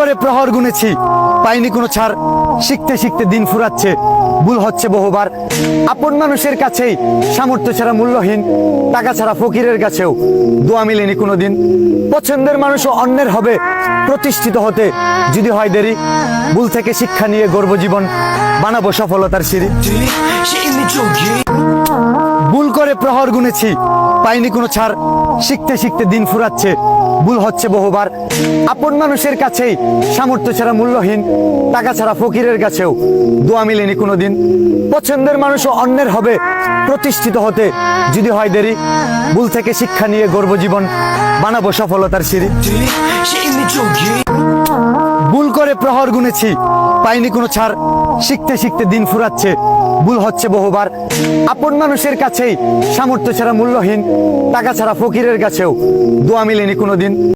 করে প্রহর গুনেছি, পাইনি কোনো ছাড়। শিখতে শিখতে দিন ফুরাচ্ছে, ভুল হচ্ছে বহুবার। আপন মানুষের কাছেই সামর্থ্য ছাড়া মূল্যহীন, টাকা ছাড়া ফকিরের কাছেও দোয়া মিলেনি কোনোদিন। পছন্দের মানুষও অন্যের হবে প্রতিষ্ঠিত হতে, যদি হয় দেরি। ভুল থেকে শিক্ষা নিয়ে গর্ব জীবন বানাবো সফলতার সিঁড়ি। ভুল করে প্রহর গুনেছি, পাইনি কোনো ছাড়। শিখতে শিখতে দিন ফুরাচ্ছে, ভুল হচ্ছে বহুবার। আপন মানুষের কাছেই সামর্থ্য ছাড়া মূল্যহীন, টাকা ছাড়া ফকিরের কাছেও দোয়া মিলেনি কোনোদিন। পছন্দের মানুষও অন্যের হবে প্রতিষ্ঠিত হতে, যদি হয় দেরি। ভুল থেকে শিক্ষা নিয়ে গর্ব জীবন বানাবো সফলতার সিঁড়ি। ভুল করে প্রহর গুনেছি, পাইনি কোনো ছাড়। শিখতে শিখতে দিন ফুরাচ্ছে, ভুল হচ্ছে বহুবার। আপন মানুষের কাছেই সামর্থ্য ছাড়া মূল্যহীন, টাকা ছাড়া ফকিরের কাছেও দোয়া মিলেনি কোনোদিন।